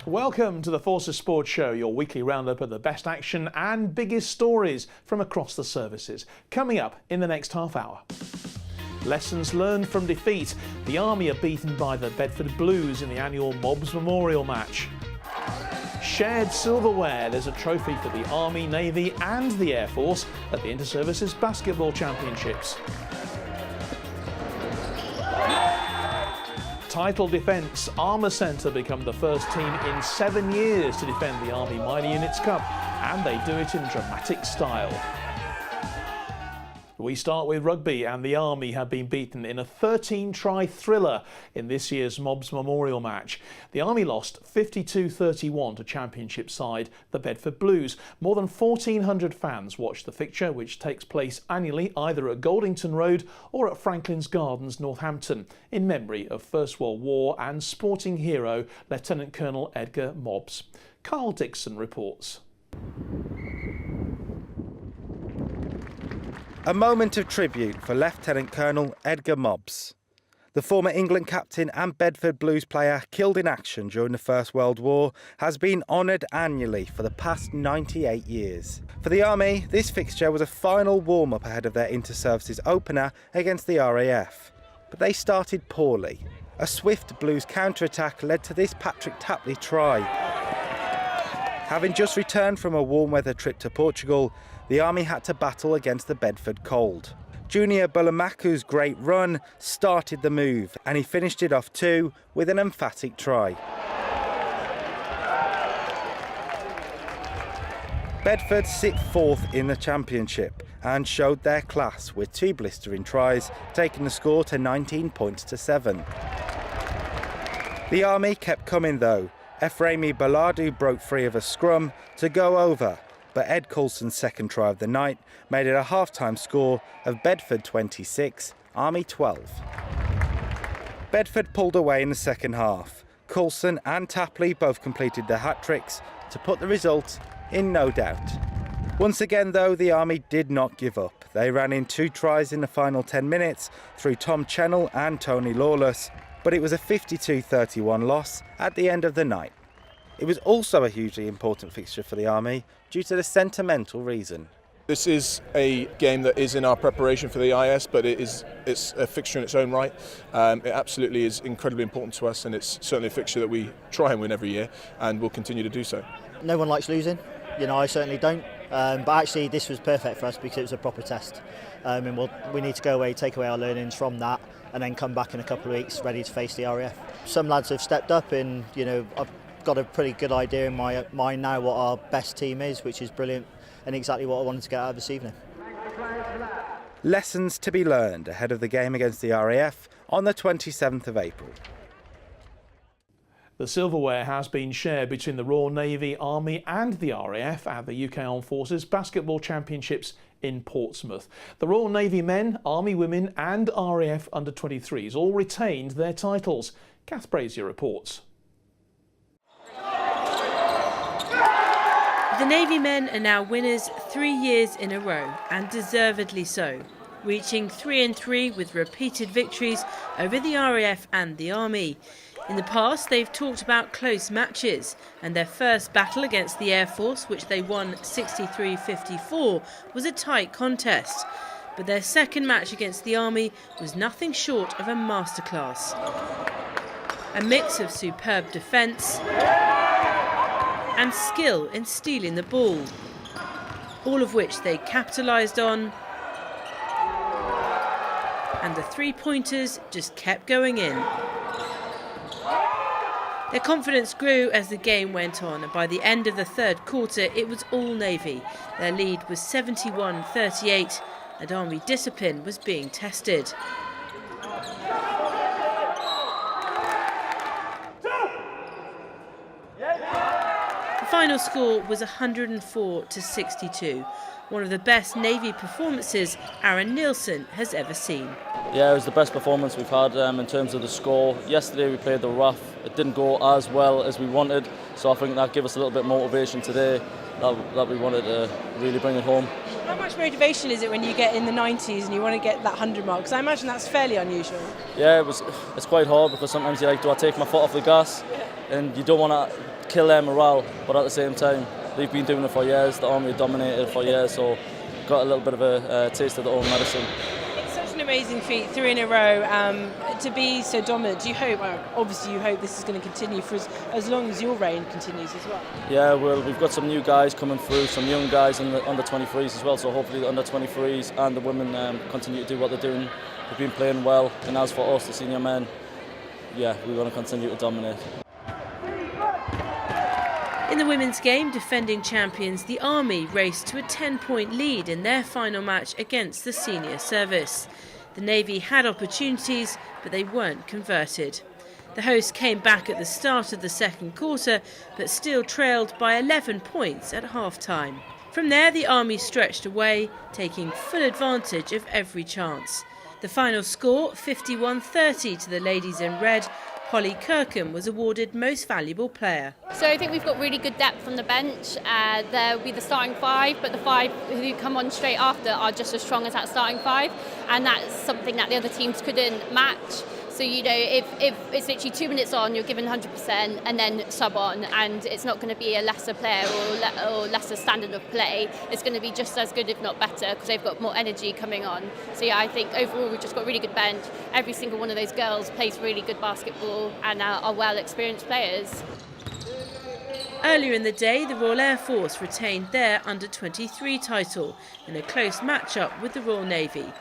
Welcome to the Forces Sports Show, your weekly roundup of the best action and biggest stories from across the services. Coming up in the next half hour. Lessons learned from defeat. The Army are beaten by the Bedford Blues in the annual Mobbs Memorial match. Shared silverware. There's a trophy for the Army, Navy and the Air Force at the Inter-Services Basketball Championships. Title defence. Armour Centre become the first team in 7 years to defend the Army Minor Units Cup, and they do it in dramatic style. We start with rugby, and the Army have been beaten in a 13-try thriller in this year's Mobbs Memorial match. The Army lost 52-31 to Championship side the Bedford Blues. More than 1,400 fans watched the fixture, which takes place annually either at Goldington Road or at Franklin's Gardens, Northampton, in memory of First World War and sporting hero Lieutenant Colonel Edgar Mobbs. Carl Dixon reports. A moment of tribute for Lieutenant Colonel Edgar Mobbs. The former England captain and Bedford Blues player killed in action during the First World War has been honoured annually for the past 98 years. For the Army, this fixture was a final warm-up ahead of their inter-services opener against the RAF. But they started poorly. A swift Blues counter-attack led to this Patrick Tapley try. Having just returned from a warm-weather trip to Portugal, the Army had to battle against the Bedford cold. Junior Bulamaku's great run started the move, and he finished it off too with an emphatic try. Bedford sit fourth in the championship and showed their class with 2 blistering tries, taking the score to 19 points to 7. The Army kept coming though. Efremi Baladu broke free of a scrum to go over, but Ed Coulson's second try of the night made it a half-time score of Bedford 26, Army 12. Bedford pulled away in the second half. Coulson and Tapley both completed their hat-tricks to put the result in no doubt. Once again though, the Army did not give up. They ran in 2 tries in the final 10 minutes through Tom Chennell and Tony Lawless, but it was a 52-31 loss at the end of the night. It was also a hugely important fixture for the Army due to the sentimental reason. This is a game that is in our preparation for the IS, but it's a fixture in its own right. It absolutely is incredibly important to us, and it's certainly a fixture that we try and win every year, and we'll continue to do so. No one likes losing, I certainly don't, but actually this was perfect for us because it was a proper test, and we need to go away, take away our learnings from that, and then come back in a couple of weeks ready to face the RAF. Some lads have stepped up, and I've got a pretty good idea in my mind now what our best team is, which is brilliant and exactly what I wanted to get out of this evening. Lessons to be learned ahead of the game against the RAF on the 27th of April. The silverware has been shared between the Royal Navy, Army and the RAF at the UK Armed Forces Basketball Championships in Portsmouth. The Royal Navy men, Army women and RAF under-23s all retained their titles. Kath Brazier reports. The Navy men are now winners 3 years in a row, and deservedly so, reaching 3-3 with repeated victories over the RAF and the Army. In the past, they've talked about close matches, and their first battle against the Air Force, which they won 63-54, was a tight contest. But their second match against the Army was nothing short of a masterclass. A mix of superb defence and skill in stealing the ball, all of which they capitalised on, and the 3-pointers just kept going in. Their confidence grew as the game went on, and by the end of the third quarter it was all Navy. Their lead was 71-38 and Army discipline was being tested. The final score was 104-62, one of the best Navy performances Aaron Nielsen has ever seen. Yeah, it was the best performance we've had in terms of the score. Yesterday we played the RAF. It didn't go as well as we wanted, so I think that gave us a little bit of motivation today that we wanted to really bring it home. How much motivation is it when you get in the 90s and you want to get that 100 mark? Because I imagine that's fairly unusual. Yeah, it's quite hard because sometimes you're like, do I take my foot off the gas? And you don't want to kill their morale, but at the same time, they've been doing it for years. The Army have dominated for years, so got a little bit of a taste of their own medicine. It's such an amazing feat, 3 in a row, to be so dominant. Do you hope, obviously you hope this is going to continue for as long as your reign continues as well? Yeah, well, we've got some new guys coming through, some young guys in the under 23s as well, so hopefully the under 23s and the women continue to do what they're doing. They've been playing well, and as for us, the senior men, yeah, we want to continue to dominate. In the women's game, defending champions, the Army raced to a 10-point lead in their final match against the senior service. The Navy had opportunities, but they weren't converted. The hosts came back at the start of the second quarter, but still trailed by 11 points at half-time. From there, the Army stretched away, taking full advantage of every chance. The final score, 51-30 to the ladies in red. Holly Kirkham was awarded Most Valuable Player. So I think we've got really good depth on the bench. There will be the starting 5, but the 5 who come on straight after are just as strong as that starting 5, and that's something that the other teams couldn't match. So, you know, if it's literally 2 minutes on, you're given 100% and then sub on, and it's not going to be a lesser player or lesser standard of play. It's going to be just as good, if not better, because they've got more energy coming on. So, yeah, I think overall we've just got a really good bench. Every single one of those girls plays really good basketball and are well-experienced players. Earlier in the day, the Royal Air Force retained their under-23 title in a close match-up with the Royal Navy.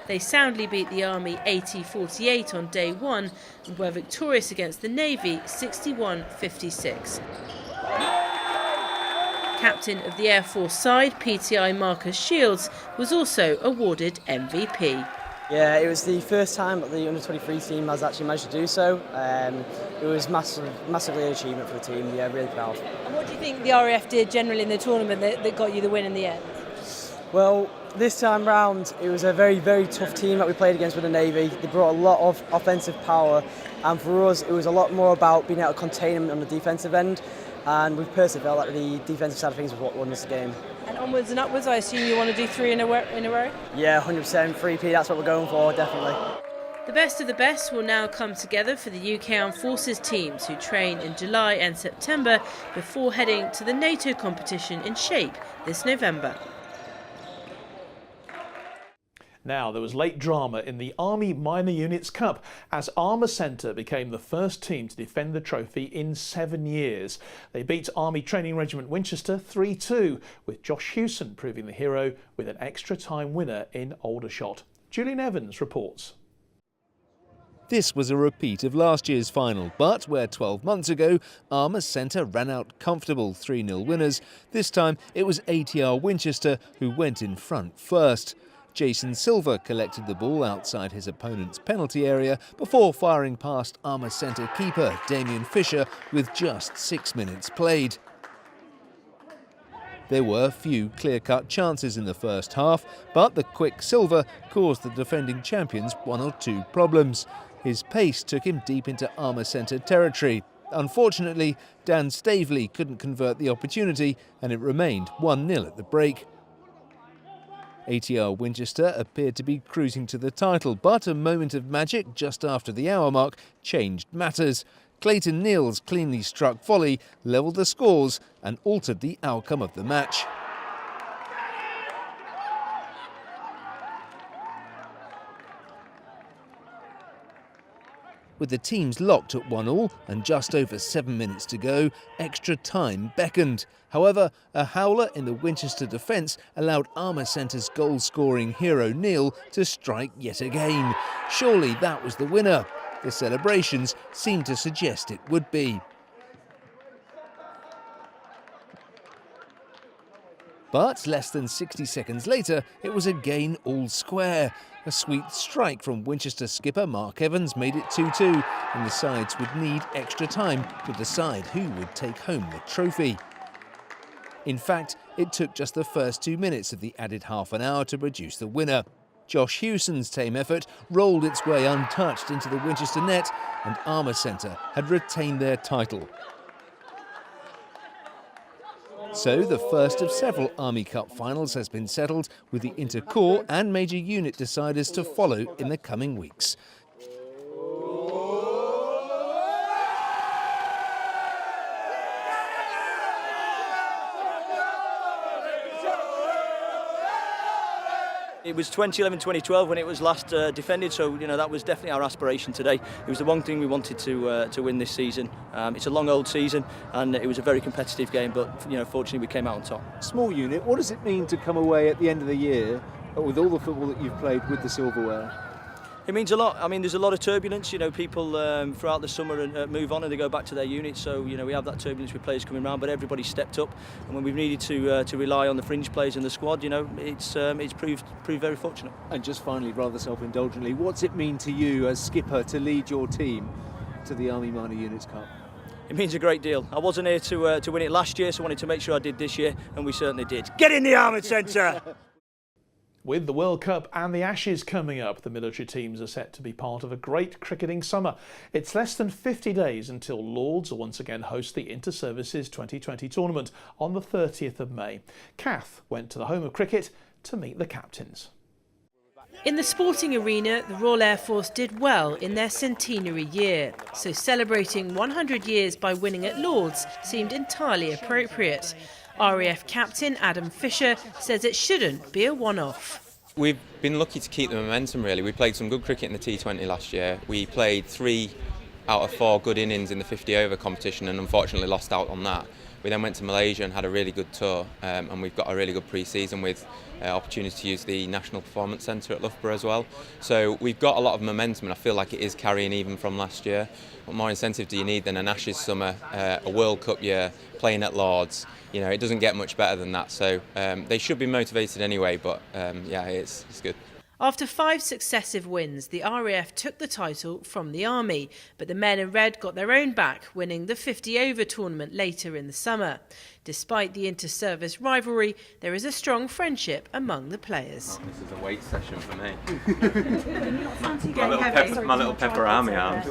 They soundly beat the Army 80-48 on day 1 and were victorious against the Navy 61-56. Captain of the Air Force side, PTI Marcus Shields, was also awarded MVP. Yeah, it was the first time that the under-23 team has actually managed to do so. It was massively an achievement for the team, yeah, really proud. And what do you think the RAF did generally in the tournament that got you the win in the end? Well, this time round, it was a very, very tough team that we played against with the Navy. They brought a lot of offensive power, and for us, it was a lot more about being able to contain them on the defensive end. And we personally felt like the defensive side of things was what won us the game. And onwards and upwards, I assume you want to do 3 in a row? Yeah, 100%, 3P, that's what we're going for, definitely. The best of the best will now come together for the UK Armed Forces teams who train in July and September before heading to the NATO competition in Shape this November. Now, there was late drama in the Army Minor Units Cup as Armour Centre became the first team to defend the trophy in 7 years. They beat Army Training Regiment Winchester 3-2, with Josh Hewson proving the hero with an extra time winner in Aldershot. Julian Evans reports. This was a repeat of last year's final, but where 12 months ago Armour Centre ran out comfortable 3-0 winners, this time it was ATR Winchester who went in front first. Jason Silver collected the ball outside his opponent's penalty area before firing past Armour Centre keeper Damien Fisher with just 6 minutes played. There were few clear-cut chances in the first half, but the quick Silver caused the defending champions 1 or 2 problems. His pace took him deep into Armour Centre territory. Unfortunately, Dan Staveley couldn't convert the opportunity and it remained 1-0 at the break. ATR Winchester appeared to be cruising to the title, but a moment of magic just after the hour mark changed matters. Clayton Neal's cleanly struck volley levelled the scores and altered the outcome of the match. With the teams locked at 1-1 and just over 7 minutes to go, extra time beckoned. However, a howler in the Winchester defence allowed Armour Centre's goal-scoring hero Neal to strike yet again. Surely that was the winner. The celebrations seemed to suggest it would be. But less than 60 seconds later, it was again all square. A sweet strike from Winchester skipper Mark Evans made it 2-2, and the sides would need extra time to decide who would take home the trophy. In fact, it took just the first 2 minutes of the added half an hour to produce the winner. Josh Hewson's tame effort rolled its way untouched into the Winchester net, and Armour Centre had retained their title. So the first of several Army Cup finals has been settled, with the inter-corps and major unit deciders to follow in the coming weeks. It was 2011-2012 when it was last defended, so that was definitely our aspiration today. It was the one thing we wanted to win this season. It's a long old season and it was a very competitive game, but fortunately we came out on top. Small unit, what does it mean to come away at the end of the year with all the football that you've played with the silverware? It means a lot. I mean, there's a lot of turbulence. People throughout the summer move on and they go back to their units. So we have that turbulence with players coming around, but everybody stepped up. And when we've needed to rely on the fringe players in the squad, it's proved very fortunate. And just finally, rather self-indulgently, what's it mean to you as skipper to lead your team to the Army Minor Units Cup? It means a great deal. I wasn't here to win it last year, so I wanted to make sure I did this year, and we certainly did. Get in the Armoured Centre! With the World Cup and the Ashes coming up, the military teams are set to be part of a great cricketing summer. It's less than 50 days until Lords will once again host the Inter-Services 2020 tournament on the 30th of May. Kath went to the home of cricket to meet the captains. In the sporting arena, the Royal Air Force did well in their centenary year, so celebrating 100 years by winning at Lords seemed entirely appropriate. RAF captain Adam Fisher says it shouldn't be a one-off. We've been lucky to keep the momentum really. We played some good cricket in the T20 last year. We played 3 out of 4 good innings in the 50 over competition and unfortunately lost out on that. We then went to Malaysia and had a really good tour and we've got a really good pre-season with opportunity to use the National Performance Centre at Loughborough as well. So we've got a lot of momentum and I feel like it is carrying even from last year. What more incentive do you need than an Ashes summer, a World Cup year, playing at Lords? It doesn't get much better than that. So they should be motivated anyway, but yeah, it's good. After 5 successive wins, the RAF took the title from the Army, but the men in red got their own back, winning the 50 over tournament later in the summer. Despite the inter-service rivalry, there is a strong friendship among the players. This is a weight session for me. my little pepper army arms.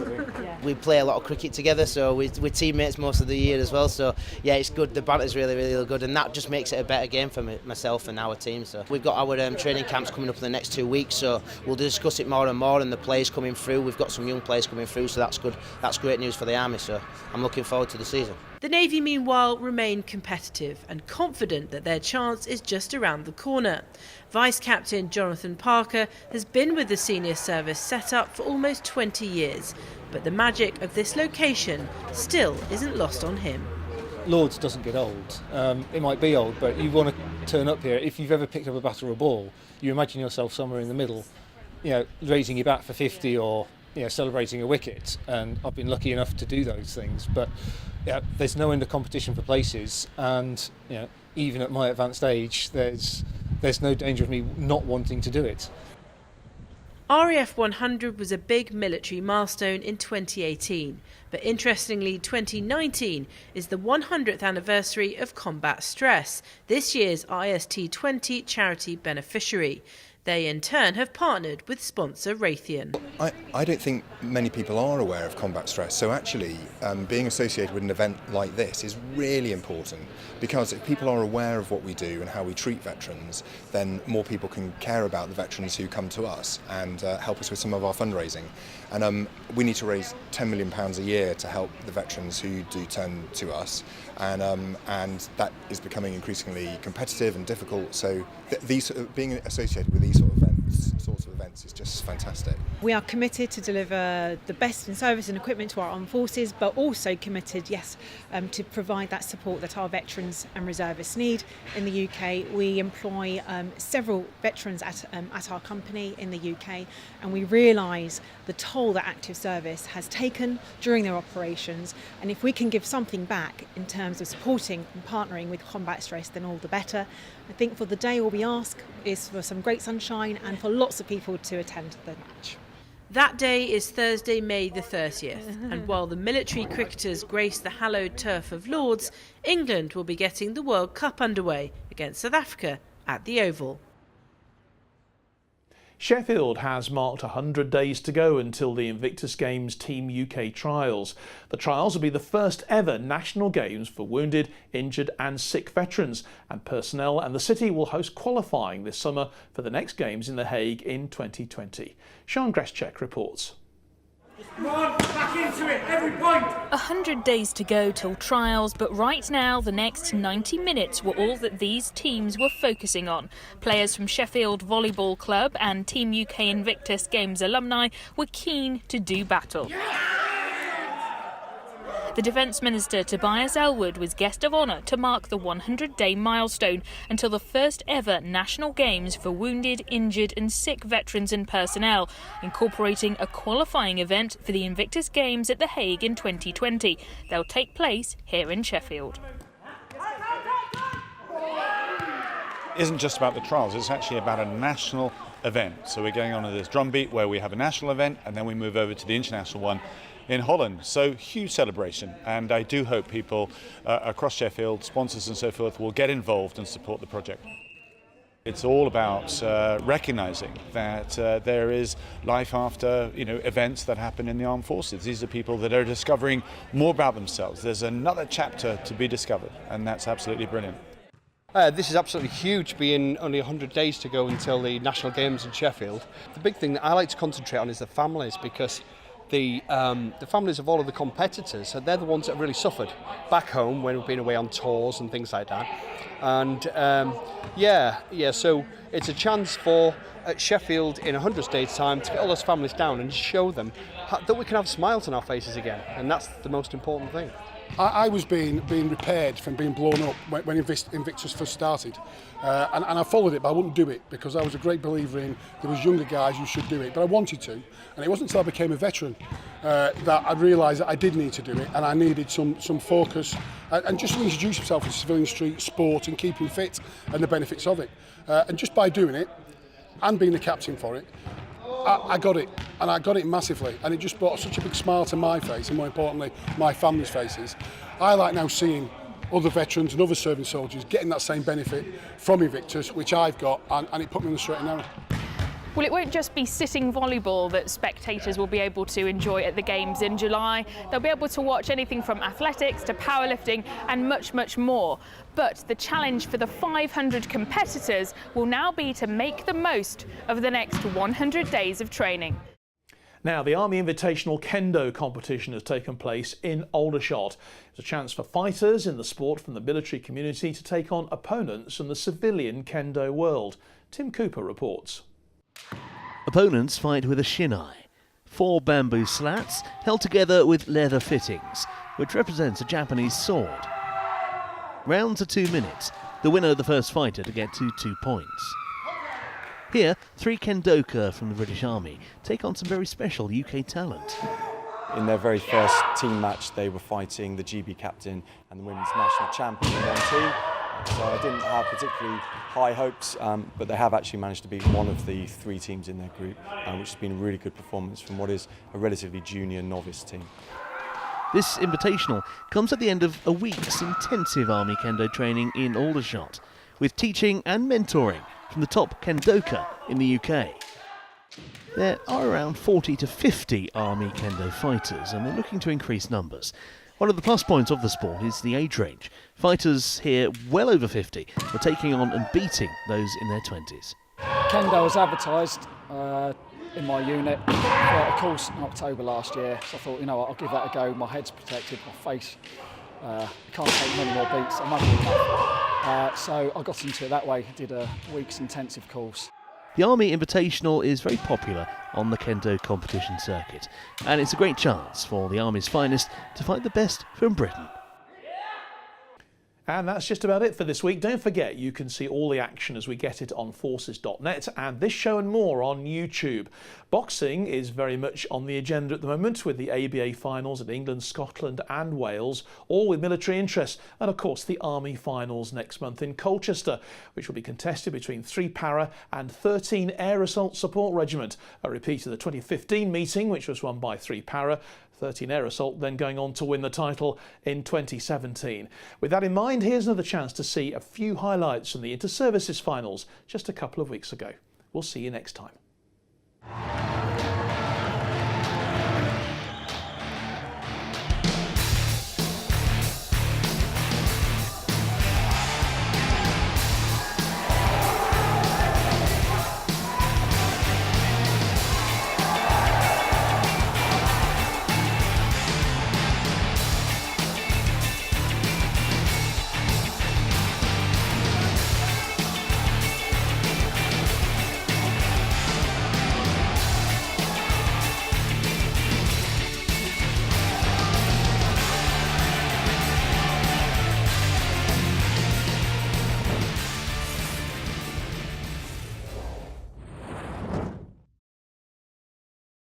We play a lot of cricket together, so we're teammates most of the year as well. So yeah, it's good. The banter's really good, and that just makes it a better game for myself and our team. So we've got our training camps coming up in the next 2 weeks, so we'll discuss it more and more. And the players coming through, we've got some young players coming through, so that's good. That's great news for the Army. So I'm looking forward to the season. The Navy, meanwhile, remain competitive and confident that their chance is just around the corner. Vice-Captain Jonathan Parker has been with the senior service setup for almost 20 years, but the magic of this location still isn't lost on him. Lords doesn't get old. It might be old, but you want to turn up here. If you've ever picked up a bat or a ball, you imagine yourself somewhere in the middle, raising your bat for 50 or celebrating a wicket, and I've been lucky enough to do those things. But there's no end of competition for places, and even at my advanced age, there's no danger of me not wanting to do it. RAF 100 was a big military milestone in 2018, but interestingly 2019 is the 100th anniversary of Combat Stress, this year's IST20 charity beneficiary. They in turn have partnered with sponsor Raytheon. I don't think many people are aware of combat stress, so actually being associated with an event like this is really important, because if people are aware of what we do and how we treat veterans, then more people can care about the veterans who come to us and help us with some of our fundraising. And we need to raise £10 million a year to help the veterans who do turn to us, and that is becoming increasingly competitive and difficult. So being associated with these sorts of events is just fantastic. We are committed to deliver the best in service and equipment to our armed forces, but also committed, to provide that support that our veterans and reservists need. In the UK, we employ several veterans at our company in the UK, and we realise the toll that active service has taken during their operations, and if we can give something back in terms of supporting and partnering with Combat Stress, then all the better. I think for the day all we ask is for some great sunshine and for lots of people to attend the match. That day is Thursday, May the 30th, and while the military cricketers grace the hallowed turf of Lords, England will be getting the World Cup underway against South Africa at the Oval. Sheffield has marked 100 days to go until the Invictus Games Team UK trials. The trials will be the first ever national games for wounded, injured and sick veterans, and personnel and the city will host qualifying this summer for the next games in The Hague in 2020. Sean Greschek reports. Come on, back into it, every point! 100 days to go till trials, but right now the next 90 minutes were all that these teams were focusing on. Players from Sheffield Volleyball Club and Team UK Invictus Games alumni were keen to do battle. The Defence Minister Tobias Ellwood was guest of honour to mark the 100-day milestone until the first ever national games for wounded, injured and sick veterans and personnel, incorporating a qualifying event for the Invictus Games at The Hague in 2020. They'll take place here in Sheffield. It isn't just about the trials, it's actually about a national event. So we're going on to this drumbeat where we have a national event and then we move over to the international one in Holland. So huge celebration, and I do hope people across Sheffield, sponsors and so forth, will get involved and support the project. It's all about recognising that there is life after events that happen in the armed forces. These are people that are discovering more about themselves. There's another chapter to be discovered, and that's absolutely brilliant. This is absolutely huge, being only 100 days to go until the National Games in Sheffield. The big thing that I like to concentrate on is the families, because the families of all of the competitors, they're the ones that have really suffered back home when we've been away on tours and things like that. And so it's a chance for Sheffield in 100 days' time to get all those families down and show them that we can have smiles on our faces again, and that's the most important thing. I was being repaired from being blown up when Invictus first started, and I followed it, but I wouldn't do it because I was a great believer in there was younger guys who should do it, but I wanted to, and it wasn't until I became a veteran that I realised that I did need to do it, and I needed some focus and just to introduce yourself to civilian street sport and keeping fit and the benefits of it, and just by doing it and being the captain for it, I got it, and I got it massively, and it just brought such a big smile to my face, and more importantly, my family's faces. I like now seeing other veterans and other serving soldiers getting that same benefit from Invictus, which I've got, and it put me on the straight and narrow. Well, it won't just be sitting volleyball that spectators will be able to enjoy at the Games in July. They'll be able to watch anything from athletics to powerlifting and much, much more. But the challenge for the 500 competitors will now be to make the most of the next 100 days of training. Now, the Army Invitational Kendo competition has taken place in Aldershot. It's a chance for fighters in the sport from the military community to take on opponents from the civilian kendo world. Tim Cooper reports. Opponents fight with a shinai, 4 bamboo slats held together with leather fittings, which represents a Japanese sword. Rounds are 2 minutes. The winner of the first fighter to get to 2 points. Here, 3 kendoka from the British Army take on some very special UK talent. In their very first team match, they were fighting the GB captain and the women's national champion in one team. So I didn't have particularly high hopes, but they have actually managed to beat one of the 3 teams in their group, which has been a really good performance from what is a relatively junior novice team. This invitational comes at the end of a week's intensive Army Kendo training in Aldershot, with teaching and mentoring from the top kendoka in the UK. There are around 40 to 50 Army Kendo fighters, and they're looking to increase numbers. One of the plus points of the sport is the age range. Fighters here well over 50 were taking on and beating those in their 20s. Kendo was advertised in my unit for a course in October last year, so I thought, I'll give that a go. My head's protected, my face, can't take many more beats, I'm ugly enough. So I got into it that way, did a week's intensive course. The Army Invitational is very popular on the Kendo competition circuit, and it's a great chance for the Army's finest to fight the best from Britain. And that's just about it for this week. Don't forget you can see all the action as we get it on forces.net and this show and more on YouTube. Boxing is very much on the agenda at the moment with the ABA finals at England, Scotland and Wales, all with military interest, and of course the Army finals next month in Colchester, which will be contested between 3 para and 13 Air Assault Support Regiment, a repeat of the 2015 meeting which was won by 3 para, 13 Air Assault then going on to win the title in 2017. With that in mind, here's another chance to see a few highlights from the Inter-Services finals just a couple of weeks ago. We'll see you next time.